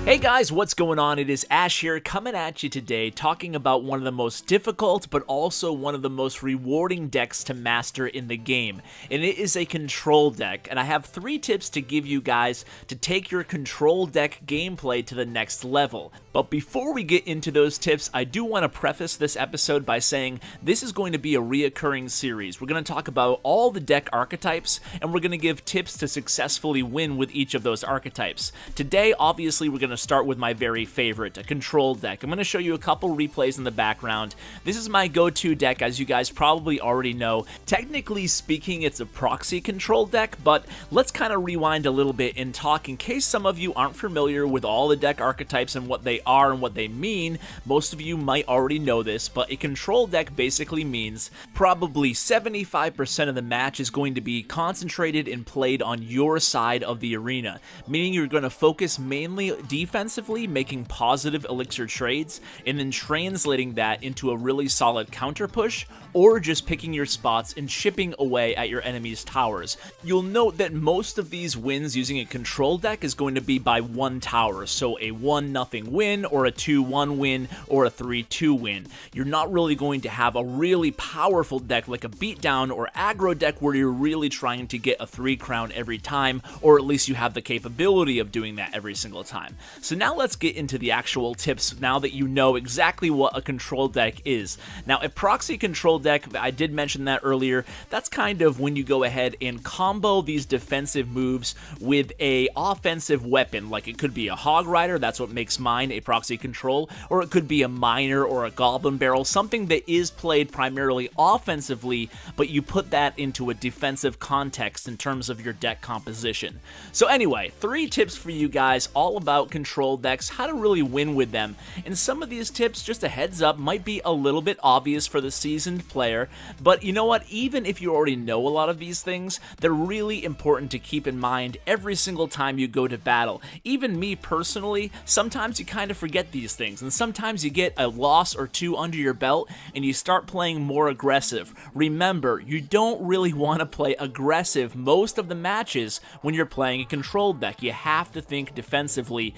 Hey guys, what's going on? It is Ash here coming at you today talking about one of the most difficult but also one of the most rewarding decks to master in the game, and it is a control deck. And I have 3 tips to give you guys to take your control deck gameplay to the next level. But before we get into those tips, I do want to preface this episode by saying this is going to be a reoccurring series. We're going to talk about all the deck archetypes, and we're going to give tips to successfully win with each of those archetypes. Today, obviously, we're going to start with my very favorite, a control deck. I'm going to show you a couple replays in the background. This is my go-to deck, as you guys probably already know. Technically speaking, it's a proxy control deck, but let's kind of rewind a little bit and talk in case some of you aren't familiar with all the deck archetypes and what they are and what they mean. Most of you might already know this, but a control deck basically means probably 75% of the match is going to be concentrated and played on your side of the arena, meaning you're going to focus mainly defensively, making positive elixir trades, and then translating that into a really solid counter push, or just picking your spots and chipping away at your enemy's towers. You'll note that most of these wins using a control deck is going to be by 1 tower, so a 1-0 win, or a 2-1 win, or a 3-2 win. You're not really going to have a really powerful deck like a beatdown or aggro deck where you're really trying to get a 3 crown every time, or at least you have the capability of doing that every single time. So now let's get into the actual tips now that you know exactly what a control deck is. Now, a proxy control deck, I did mention that earlier, that's kind of when you go ahead and combo these defensive moves with a offensive weapon, like it could be a hog rider, that's what makes mine a proxy control, or it could be a miner or a goblin barrel, something that is played primarily offensively, but you put that into a defensive context in terms of your deck composition. So anyway, 3 tips for you guys all about control decks, how to really win with them, and some of these tips, just a heads up, might be a little bit obvious for the seasoned player, but you know what, even if you already know a lot of these things, they're really important to keep in mind every single time you go to battle. Even me personally, sometimes you kind of forget these things, and sometimes you get a loss or 2 under your belt and you start playing more aggressive. Remember, you don't really want to play aggressive most of the matches when you're playing a control deck. You have to think defensively,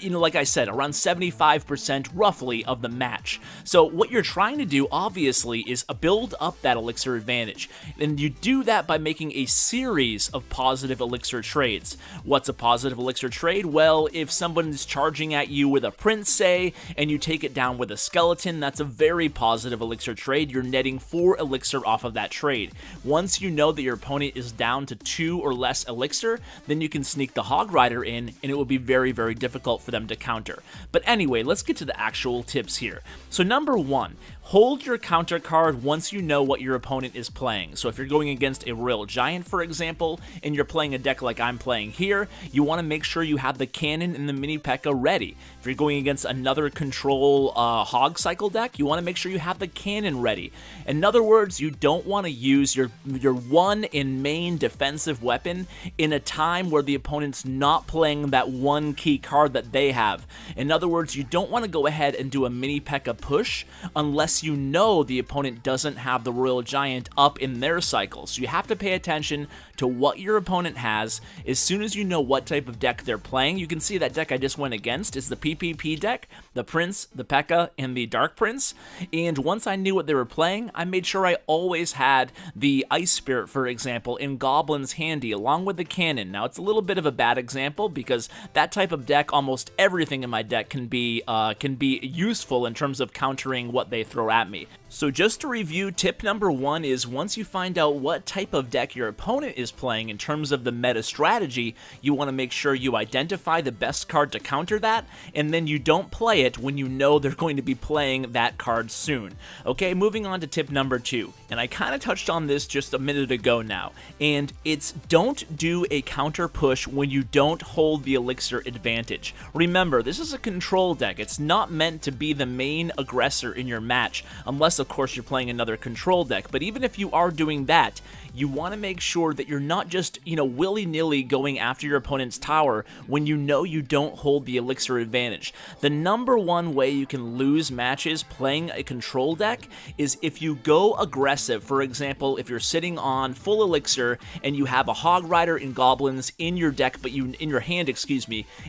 you know, like I said, around 75% roughly of the match. So what you're trying to do, obviously, is build up that elixir advantage, and you do that by making a series of positive elixir trades. What's a positive elixir trade? Well, if someone is charging at you with a prince, say, and you take it down with a skeleton, that's a very positive elixir trade. You're netting 4 elixir off of that trade. Once you know that your opponent is down to 2 or less elixir, then you can sneak the hog rider in, and it will be very, very difficult for them to counter. But anyway, let's get to the actual tips here. So number 1, hold your counter card once you know what your opponent is playing. So if you're going against a Royal Giant, for example, and you're playing a deck like I'm playing here, you want to make sure you have the cannon and the mini P.E.K.K.A ready. If you're going against another control hog cycle deck, you want to make sure you have the cannon ready. In other words, you don't want to use your one and main defensive weapon in a time where the opponent's not playing that one key card that they have. In other words, you don't want to go ahead and do a mini P.E.K.K.A push unless you know the opponent doesn't have the Royal Giant up in their cycle. So you have to pay attention to what your opponent has. As soon as you know what type of deck they're playing, you can see that deck I just went against is the PPP deck, the Prince, the P.E.K.K.A, and the Dark Prince. And once I knew what they were playing, I made sure I always had the Ice Spirit, for example, in Goblins handy, along with the cannon. Now, it's a little bit of a bad example because that type of deck, almost everything in my deck can be useful in terms of countering what they throw at me. So just to review, tip number 1 is once you find out what type of deck your opponent is playing in terms of the meta strategy, you want to make sure you identify the best card to counter that, and then you don't play it when you know they're going to be playing that card soon. Okay, moving on to tip number 2, and I kind of touched on this just a minute ago now, and it's don't do a counter push when you don't hold the elixir advantage. Remember, this is a control deck. It's not meant to be the main aggressor in your match. match, unless of course you're playing another control deck. But even if you are doing that, you want to make sure that you're not just, willy-nilly going after your opponent's tower when you know you don't hold the elixir advantage. The number one way you can lose matches playing a control deck is if you go aggressive. For example, if you're sitting on full elixir and you have a Hog Rider and Goblins in your deck, but in your hand,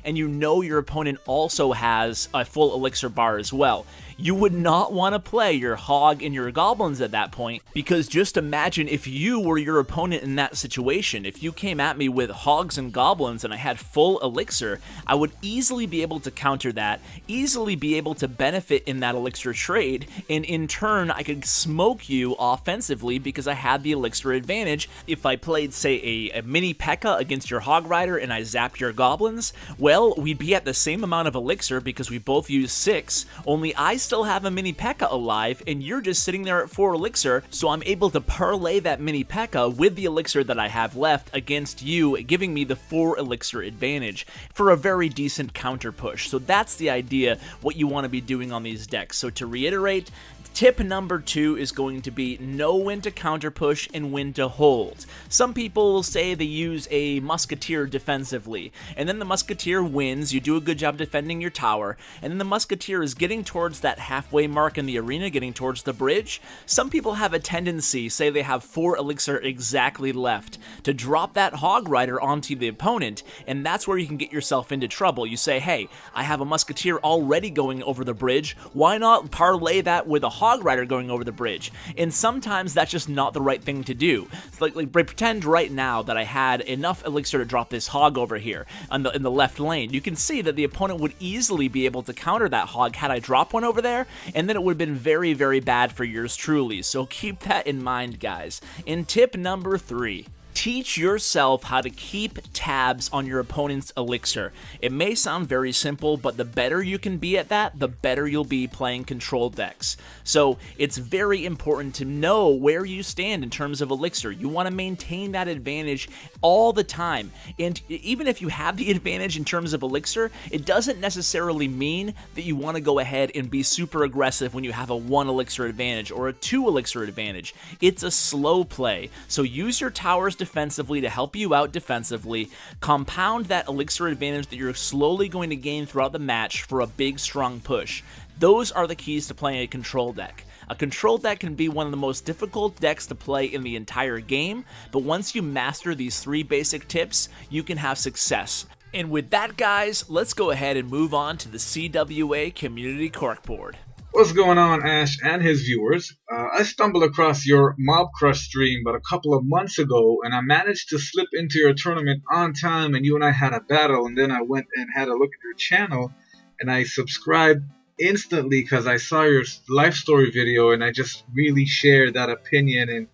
and you know your opponent also has a full elixir bar as well. You would not want to play your Hog and your Goblins at that point, because just imagine if you were your opponent in that situation. If you came at me with Hogs and Goblins and I had full elixir, I would easily be able to counter that, easily be able to benefit in that elixir trade, and in turn I could smoke you offensively because I had the elixir advantage. If I played, say, a mini P.E.K.K.A. against your Hog Rider and I zapped your Goblins, well, we'd be at the same amount of elixir because we both use 6, only I still have a mini P.E.K.K.A. alive and you're just sitting there at 4 elixir, so I'm able to parlay that mini P.E.K.K.A. with the elixir that I have left against you, giving me the 4 elixir advantage for a very decent counter push. So that's the idea, what you want to be doing on these decks. So to reiterate, tip number 2 is going to be know when to counter push and when to hold. Some people will say they use a Musketeer defensively, and then the Musketeer wins, you do a good job defending your tower, and then the Musketeer is getting towards that halfway mark in the arena, getting towards the bridge. Some people have a tendency, say they have 4 elixir exactly left, to drop that Hog Rider onto the opponent, and that's where you can get yourself into trouble. You say, hey, I have a Musketeer already going over the bridge, why not parlay that with a Hog Rider going over the bridge? And sometimes that's just not the right thing to do. It's like pretend right now that I had enough elixir to drop this Hog over here in the left lane. You can see that the opponent would easily be able to counter that Hog had I dropped one over there, and then it would have been very, very bad for yours truly. So keep that in mind, guys. In tip number 3, teach yourself how to keep tabs on your opponent's elixir. It may sound very simple, but the better you can be at that, the better you'll be playing control decks. So it's very important to know where you stand in terms of elixir. You want to maintain that advantage all the time. And even if you have the advantage in terms of elixir, it doesn't necessarily mean that you want to go ahead and be super aggressive when you have a 1 elixir advantage or a 2 elixir advantage. It's a slow play. So use your towers defensively to help you out defensively, compound that elixir advantage that you're slowly going to gain throughout the match for a big strong push. Those are the keys to playing a control deck. A control deck can be one of the most difficult decks to play in the entire game, but once you master these 3 basic tips, you can have success. And with that, guys, let's go ahead and move on to the CWA Community Corkboard. What's going on, Ash and his viewers? I stumbled across your Mob Crush stream about a couple of months ago, and I managed to slip into your tournament on time, and you and I had a battle, and then I went and had a look at your channel, and I subscribed instantly because I saw your life story video, and I just really shared that opinion and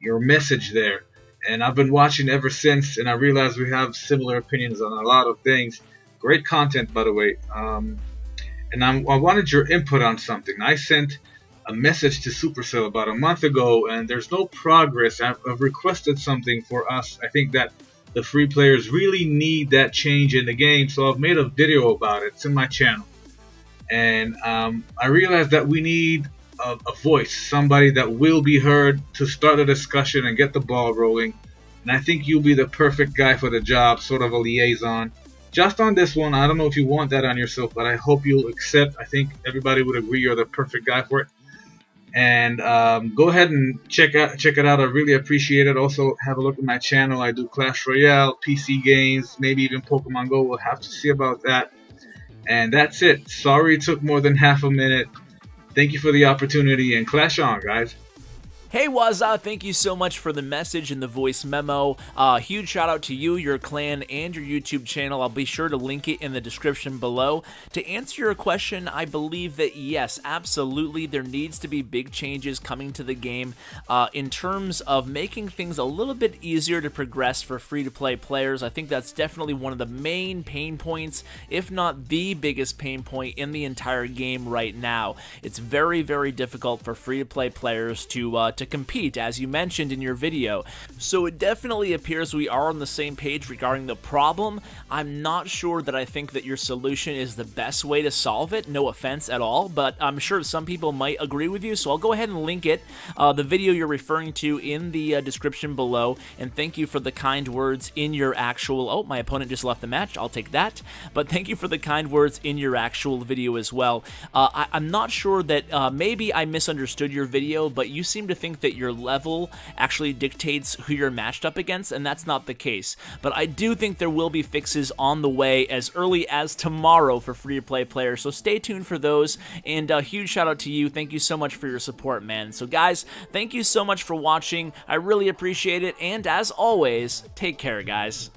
your message there. And I've been watching ever since, and I realized we have similar opinions on a lot of things. Great content, by the way. And I wanted your input on something. I sent a message to Supercell about a month ago, and there's no progress. I've requested something for us. I think that the free players really need that change in the game, so I've made a video about it. It's in my channel. And I realized that we need a voice, somebody that will be heard to start a discussion and get the ball rolling. And I think you'll be the perfect guy for the job, sort of a liaison. Just on this one, I don't know if you want that on yourself, but I hope you'll accept. I think everybody would agree you're the perfect guy for it. And go ahead and check it out. I really appreciate it. Also, have a look at my channel. I do Clash Royale, PC games, maybe even Pokemon Go. We'll have to see about that. And that's it. Sorry it took more than half a minute. Thank you for the opportunity, and clash on, guys. Hey Waza, thank you so much for the message and the voice memo. Huge shout out to you, your clan, and your YouTube channel. I'll be sure to link it in the description below. To answer your question, I believe that yes, absolutely, there needs to be big changes coming to the game in terms of making things a little bit easier to progress for free-to-play players. I think that's definitely one of the main pain points, if not the biggest pain point in the entire game right now. It's very, very difficult for free-to-play players to to compete, as you mentioned in your video. So it definitely appears we are on the same page regarding the problem. I'm not sure that I think that your solution is the best way to solve it, no offense at all, but I'm sure some people might agree with you, so I'll go ahead and link it, the video you're referring to, in the description below, and thank you for the kind words in your actual... Oh, my opponent just left the match, I'll take that, but thank you for the kind words in your actual video as well. I'm not sure that, maybe I misunderstood your video, but you seem to think that your level actually dictates who you're matched up against, and that's not the case. But I do think there will be fixes on the way as early as tomorrow for free-to-play players, so stay tuned for those, and a huge shout out to you. Thank you so much for your support, man. So guys, thank you so much for watching. I really appreciate it, and as always, take care, guys.